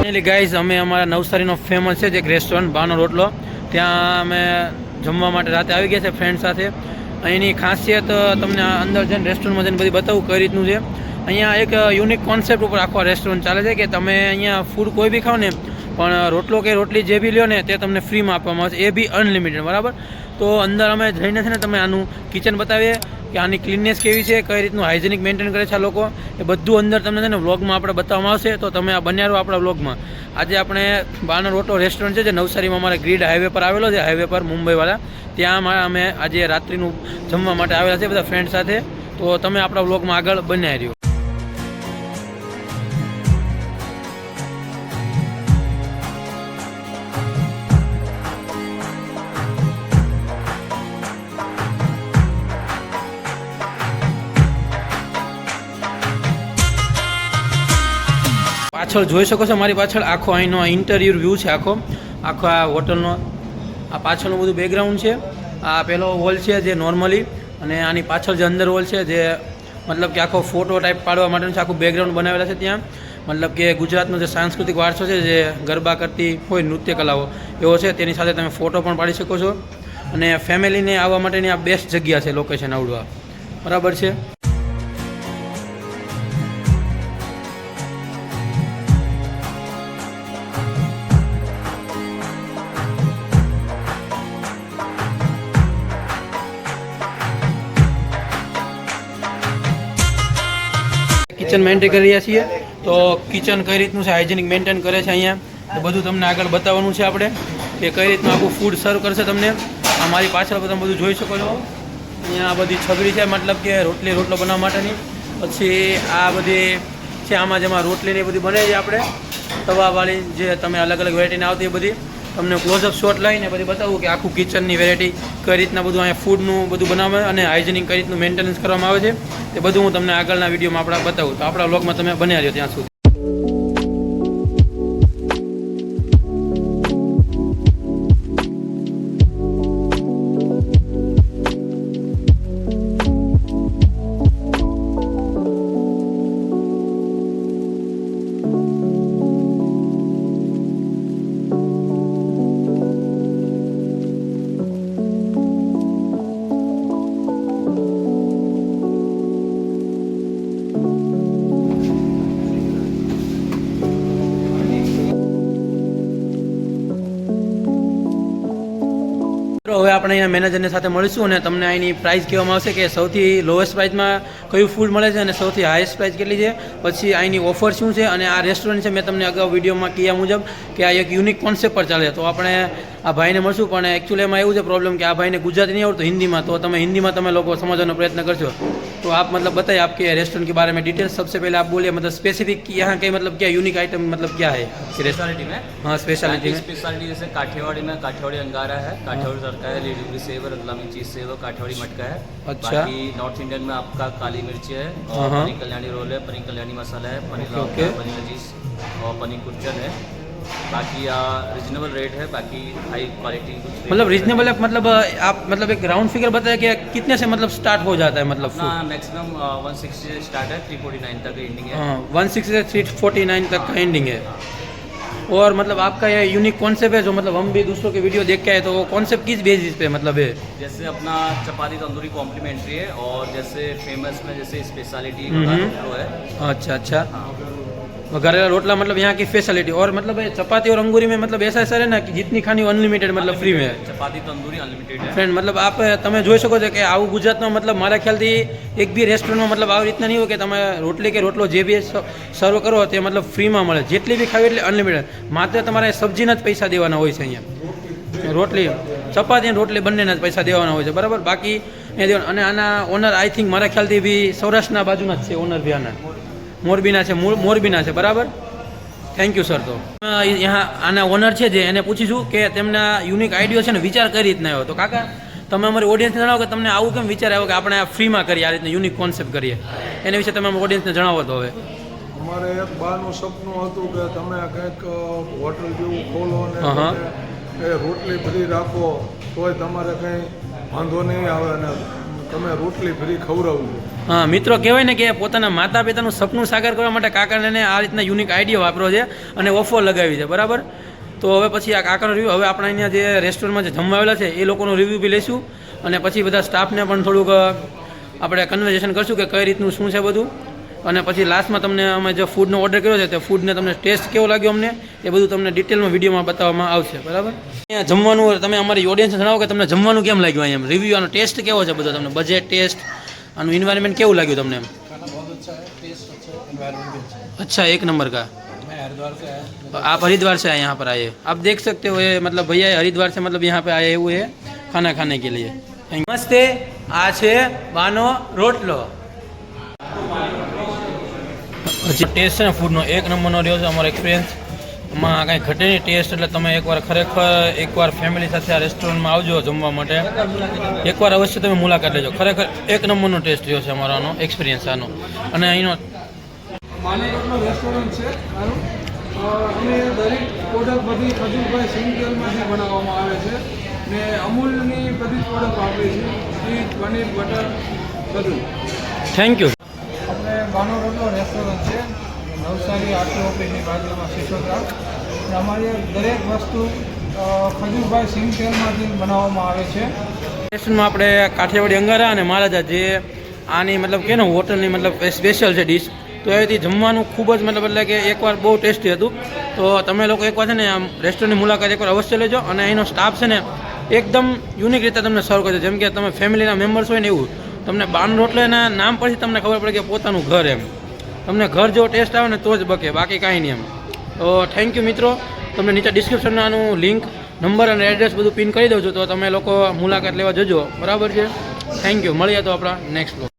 Finally guys અમે અમારા નવસારીનો famous છે જે એક રેસ્ટોરન્ટ બાનો રોટલો, ત્યાં અમે જમવા માટે રાતે આવી ગયા છે ફ્રેન્ડ સાથે. અહીંની ખાસિયત તમને અંદર જઈને રેસ્ટોરન્ટમાં જઈને બધી બતાવું કઈ રીતનું છે. અહીંયા એક યુનિક કોન્સેપ્ટ ઉપર આખો રેસ્ટોરન્ટ ચાલે છે કે તમે અહીંયા ફૂડ કોઈ બી ખાઓ ને પણ રોટલો કે રોટલી જે બી લ્યો ને તે તમને ફ્રીમાં આપવામાં આવશે, એ બી અનલિમિટેડ. બરાબર, તો અંદર અમે જઈને છે ને તમે આનું કિચન બતાવીએ કે આની ક્લીનનેસ કેવી છે, કઈ રીતનું હાઇજેનિક મેન્ટેન કરે છે આ લોકો, એ બધું અંદર તમને છે ને વ્લોગમાં આપણે બતાવવામાં આવશે. તો તમે આ બન્યા રહો આપણા વ્લોગમાં. આજે આપણે બાનો રોટલો રેસ્ટોરન્ટ છે જે નવસારીમાં અમારા ગ્રીડ હાઈવે પર આવેલો છે, હાઈવે પર મુંબઈવાળા, ત્યાં અમે આજે રાત્રિનું જમવા માટે આવેલા છે બધા ફ્રેન્ડ સાથે. તો તમે આપણા વ્લોગમાં આગળ બન્યા રહ્યો. પાછળ જોઈ શકો છો મારી પાછળ આખો અહીંનો ઇન્ટરિયર વ્યૂ છે, આખો આ હોટલનો. આ પાછળનું બધું બેકગ્રાઉન્ડ છે. આ પહેલો હોલ છે જે નોર્મલી, અને આની પાછળ જે અંદર હોલ છે જે મતલબ કે આખો ફોટો ટાઈપ પાડવા માટેનું છે, આખું બેકગ્રાઉન્ડ બનાવેલા છે ત્યાં. મતલબ કે ગુજરાતનો જે સાંસ્કૃતિક વારસો છે, જે ગરબા કરતી હોય નૃત્ય કલાઓ એવો છે, તેની સાથે તમે ફોટો પણ પાડી શકો છો. અને ફેમિલીને આવવા માટેની આ બેસ્ટ જગ્યા છે લોકેશન આવડવા. બરાબર છે. કિચનમાં એન્ટ્રી કરી રહ્યા છીએ. તો કિચન કઈ રીતનું છે, હાઇજેનિક મેન્ટેન કરે છે અહીંયા, તો બધું તમને આગળ બતાવવાનું છે આપણે કે કઈ રીતનું આખું ફૂડ સર્વ કરશે તમને. આ મારી પાછળ તમે બધું જોઈ શકો છો. અહીંયા આ બધી છબરી છે, મતલબ કે રોટલો બનાવવા માટેની. પછી આ બધી છે આમાં જેમાં રોટલીને એ બધી બને છે આપણે તવાવાળી, જે તમે અલગ અલગ વેરાયટીને આવતી એ બધી તમને ક્લોઝઅપ શોટ લઈને બધી બતાવું કે આખું કિચનની વેરાયટી કઈ રીતના બધું અહીંયા ફૂડનું બધું બનાવવામાં અને હાઇજેનિક કઈ રીતનું મેન્ટેનન્સ કરવામાં આવે છે, એ બધું હું તમને આગળના વિડીયોમાં આપણા બતાવું. તો આપણા વ્લોગમાં તમે બન્યા રહ્યો ત્યાં સુધી. હવે આપણે અહીંયા મેનેજરની સાથે મળીશું અને તમને અહીંની પ્રાઇસ કહેવામાં આવશે કે સૌથી લોએસ્ટ પ્રાઇસમાં કયું ફૂડ મળે છે અને સૌથી હાઈએસ્ટ પ્રાઇસ કેટલી છે, પછી અહીંની ઓફર શું છે. અને આ રેસ્ટોરન્ટ છે મેં તમને અગાઉ વિડીયોમાં કહ્યા મુજબ કે આ એક યુનિક કોન્સેપ્ટ પર ચાલે. તો આપણે આ ભાઈને મળશું, પણ એકચ્યુઅલી એમાં એવું છે પ્રોબ્લેમ કે આ ભાઈને ગુજરાતી નહીં આવડતું, હિન્દીમાં. તો તમે હિન્દીમાં તમે લોકો સમજવાનો પ્રયત્ન કરશો. तो आप मतलब बताइए आपके रेस्टोरेंट के बारे में डिटेल. सबसे पहले आप बोलिए मतलब स्पेसिफिक यहाँ के मतलब क्या यूनिक आइटम मतलब क्या है स्पेशलिटी में. हाँ स्पेशलिटी में स्पेशलिटी जैसे काठियावाड़ी में काठियावाड़ी अंगारा है, काठियावाड़ी तड़का है, लेडी सेव, रतलामी चीज सेव, काठियावाड़ी मटका है. अच्छा. बाकी नॉर्थ इंडियन में आपका काली मिर्ची है, और पनीर कल्याणी रोल है, पनीर कल्याणी मसाला है, पनीर पनीर चीज और पनीर कुचन है. बाकी रीजनेबल रेट है, बाकी हाई क्वालिटी. मतलब रीजनेबल है, मतलब आप मतलब एक राउंड फिगर बताया कि कितने से मतलब स्टार्ट हो जाता है मतलब मैक्सिमम 160 से स्टार्ट है, 349 तक एंडिंग है. 160 से 349 तक का एंडिंग है. और मतलब आपका ये यूनिक कॉन्सेप्ट है जो मतलब हम भी दूसरों के वीडियो देख के आए, तो वो कॉन्सेप्ट किस बेसिस पे मतलब है. जैसे अपना चपाती तंदूरी कॉम्प्लीमेंट्री है, और जैसे फेमस में जैसे स्पेशलिटी है. अच्छा अच्छा. घरेला रोटला मतलब यहाँ की स्पेशलिटी. और मतलब चपाती और अंगूरी में मतलब ऐसा है ना कि जितनी खानी अनलिमिटेड मतलब फ्री में. चपाती तंदूरी अनलिमिटेड है फ्रेंड. मतलब आप તમે જોઈ શકો છો કે આવું ગુજરાતમાં મતલબ મારા ખ્યાલથી એક બી રેસ્ટોરન્ટમાં મતલબ આવી રીતના નહીં હોય કે તમે રોટલી કે રોટલો જે બી સર્વ કરો તે મતલબ ફ્રીમાં મળે. જેટલી બી ખાવી એટલે અનલિમિટેડ. માત્ર તમારે સબ્જીના જ પૈસા દેવાના હોય છે અહીંયા. રોટલી ચપાતી અને રોટલી બંનેના જ પૈસા દેવાના હોય છે, બરાબર. બાકી એ દેવાના. અને આના ઓનર આઈ થિંક મારા ખ્યાલથી બી સૌરાષ્ટ્રના બાજુના જ છે ઓનર બી આના, મોરબીના છે, મોરબીના છે, બરાબર. Thank you sir. તો यहाँ આના ઓનર છે જે એને પૂછીશું કે તેમના યુનિક આઈડિયો છે ને વિચાર કઈ રીતના આવ્યો. તો કાકા તમે અમારી ઓડિયન્સને જણાવો કે તમને આવું કેમ વિચાર આવ્યો કે આપણે આ ફ્રીમાં કરીએ, આ રીતના યુનિક કોન્સેપ્ટ કરીએ, એના વિશે તમે અમારી ઓડિયન્સને જણાવો. તો હવે અમારે એક બહારનું સપનું હતું કે તમે કંઈક હોટલ જેવું ખોલો ને એ રોટલી ફ્રી રાખો તોય તમારે કંઈ વાંધો નહીં આવે, અને તમે રોટલી ફ્રી ખવડાવજો. હા મિત્રો, કહેવાય ને કે પોતાના માતા પિતાનું સપનું સાકાર કરવા માટે કાકાને આ રીતના યુનિક આઈડિયા વાપરો છે અને ઓફર લગાવી છે, બરાબર. તો હવે પછી આ કાકાનો રિવ્યૂ, હવે આપણે અહીંયા જે રેસ્ટોરન્ટમાં જે જમવા આવેલા છે એ લોકોનો રિવ્યૂ બી લઈશું અને પછી બધા સ્ટાફને પણ થોડુંક આપણે કન્વર્ઝેશન કરશું કે કઈ રીતનું શું છે બધું. અને પછી લાસ્ટમાં તમને અમે જે ફૂડનો ઓર્ડર કર્યો છે તે ફૂડને તમને ટેસ્ટ કેવો લાગ્યો અમને એ બધું તમને ડિટેલમાં વિડીયોમાં બતાવવામાં આવશે, બરાબર. અહીંયા જમવાનું તમે અમારી ઓડિયન્સને જણાવો કે તમને જમવાનું કેમ લાગ્યું, અહીંયા રિવ્યૂ આનો ટેસ્ટ કેવો છે બધો, તમને બજેટ ટેસ્ટ આનું इन्वायरमेंट केव लगे तुमने? खाना बहुत अच्छा है, टेस्ट अच्छा है, एनवायरनमेंट भी अच्छा है। अच्छा, एक नंबर का। मैं हरिद्वार से आया। आप हरिद्वार से आए यहाँ पर आए, आप देख सकते हो ये मतलब भैया हरिद्वार से मतलब यहाँ पे आए हुए हैं खाना खाने के लिए। नमस्ते, आ छे बानो रोटलो। हजी टेस्ट है फूडनो एक नंबरનો રહ્યો છે અમારો એક્સપિરિયન્સ, એમાં કાંઈ ઘટે નહીં ટેસ્ટ. એટલે તમે એકવાર ખરેખર એકવાર ફેમિલી સાથે આ રેસ્ટોરન્ટમાં આવજો જમવા માટે, એકવાર અવશ્ય તમે મુલાકાત લેજો. ખરેખર એક નંબરનો ટેસ્ટ રહ્યો છે અમારો આનો એક્સપિરિયન્સ આનો. અને અહીંનો માનવરત્ન રેસ્ટોરન્ટ છે મારું. અમે દરેક પ્રોડક્ટ બધી ખજૂરભાઈ સિંગતેલમાંથી બનાવવામાં આવે છે ને અમૂલની બધી જ પ્રોડક્ટ વાપરી છે, ચીઝ, પનીર, બટર બધું. Thank you. આપણે માનવરત્ન રેસ્ટોરન્ટ છે નવસારી આરટી ઓફિસની બાજુમાં સિસોદરા. અને અમારી દરેક વસ્તુ ખજૂરભાઈ સિંગતેલમાંથી બનાવવામાં આવે છે. રેસ્ટોરન્ટમાં આપણે કાઠિયાવાડી અંગારા અને મહારાજા જે આની મતલબ કે ને હોટલની મતલબ સ્પેશિયલ છે ડીશ, તો એથી જમવાનું ખૂબ જ મતલબ એટલે કે એકવાર બહુ ટેસ્ટી હતું. તો તમે લોકો એકવાર છે ને આમ રેસ્ટોરન્ટની મુલાકાત એકવાર અવશ્ય લેજો. અને અહીંનો સ્ટાફ છે ને એકદમ યુનિક રીતે તમને સર્વ કરજો, જેમ કે તમે ફેમિલીના મેમ્બર્સ હોય ને એવું. તમને બાનો રોટલાના નામ પરથી તમને ખબર પડે કે પોતાનું ઘર એમ, તમને ઘર જેવો ટેસ્ટ આવે ને તો જ બકે, બાકી કાંઈ નહીં એમ. તો થેન્ક યુ મિત્રો, તમને નીચે ડિસ્ક્રિપ્શનમાં આનું લિંક, નંબર અને એડ્રેસ બધું પિન કરી દઉં છું, તો તમે લોકો મુલાકાત લેવા જજો, બરાબર છે. Thank you. મળીએ તો આપણા નેક્સ્ટ બ્લોગ.